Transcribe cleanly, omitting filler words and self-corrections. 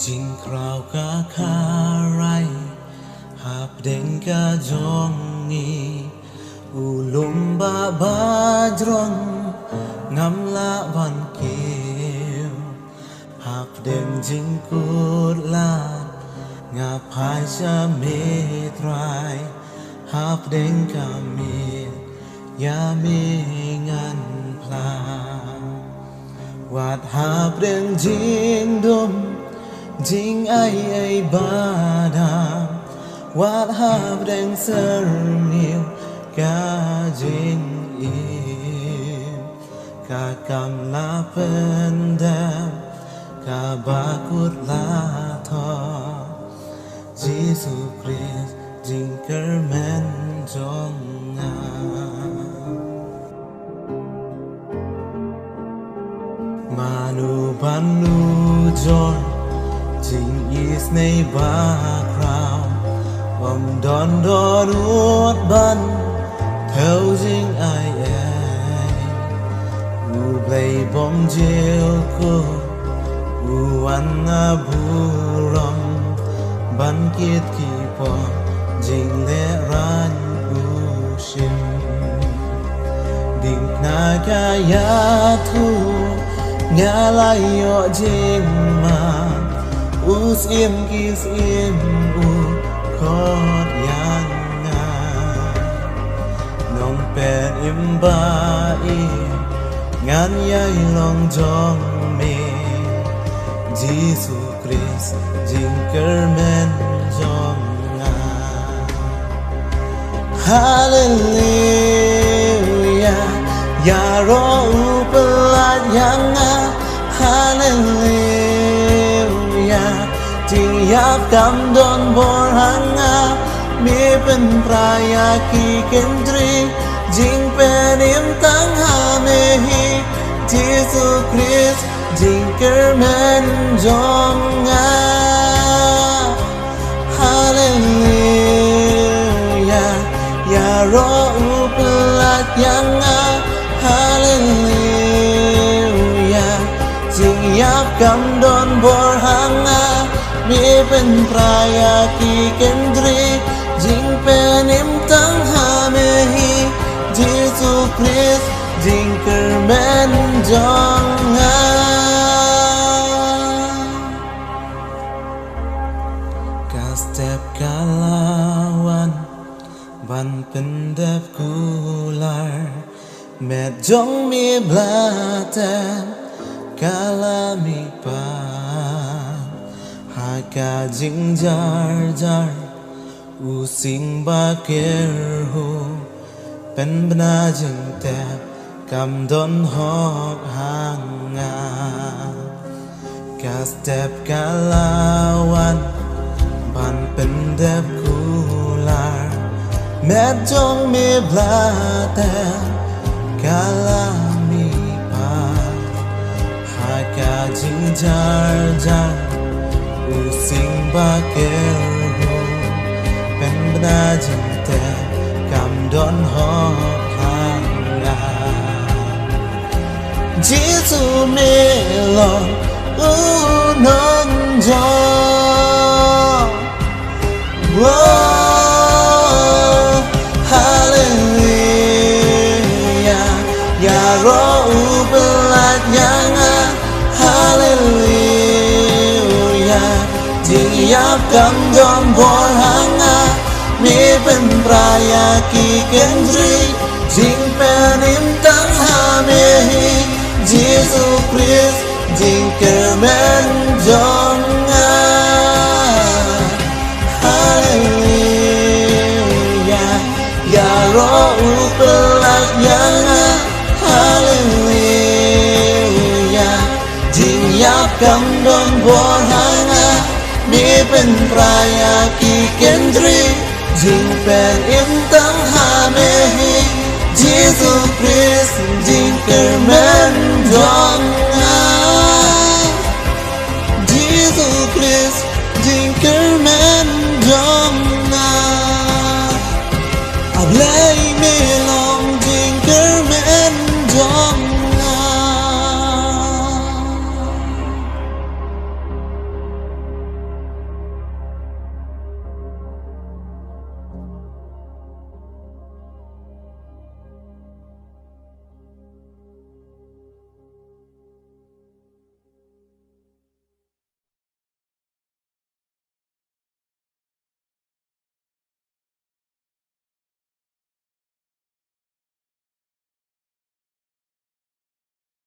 จิงคราวกะคาไรหาบเด้งกะจงงีอุลุมบาบาดรองงำละวันเกียวหาบเด้งจิงกูดลางาพายชะเมตรายหาบเด้งกะเมียาเมงันพลาวาดหาบเด้งจิงดุมจิงไอบาดาวาดหาบเด้งเสรนิวกาจิงอิมกากำลาเป็นแดมกาบากุดลาทอจิสุคริสจิงเกอร์แมนจงงามานูบันนูจอนจิงอีสในบาคราววมดอนดอนอวดบันเท่าจิงไอเออูเบลบอมเจลคูอูวันนาบูรอมบันกิดกีปอจิงเลรันอูชิมดิ่งนากายาทูงาลายโยจิงมาอุสอิมกิสอิมอูคอดยังงานองเป็นอิมบาอีงานใหญ่ลองจองเมจิสุคริสจิงเกอร์แมนจองงาฮาเลลูยายารออุปลาดยังงาฮาเลลูยาจิงยับกำดอนบอร์หังอามีเป็นปรายาคีเกันตรีจิงเป็นอิมตังหาเมฮีจิสุคริสจิงเกอร์แมนจงงาฮาเลลูยายารออุปลาดยังอาฮาเลลูยาจิงยับกำดอนบอร์หังอามีเป็นปรายาคีเกันตรีจิงเป็นอิมตังหาเมฮีจิสุคริสจิงเกอร์แมนจงงากาสเตปกาลาวันบันเป็นเดบกูลาร์แม่จงมีบลาเตกาลามีปากาจิงจาร์จาร์อุสิงบาเกอร์ฮูเป็นบนาจิงเตบกำดอนหอกหางงากาสเตปกาลาวันบันเป็นเดบคูลาร์แม้จงมีบลาเตกาลามีปาหากาจิงจาร์จาร์อุสิงบาเกอร์ฮูเป็นบนาจิงเตกำดอนหอกหางงาจิสุเมลอนอูนอนจอวะฮาเลลูยายารออุปลาดยังอาฮาเลลูยาจิงยับกำดอนบอร์หังอามีเป็นปรายาคีเกันตรีจิงเป็นอิมตังหาเมฮีจิสุคริสจิงเกอร์แมนจงงาฮาเลลูยายารออุปลาดยังอาฮาเลลูยาจิงยับกำดอนบอร์หังอามีเป็นปรายาคีเกันตรีจิงเป็นอิมตัง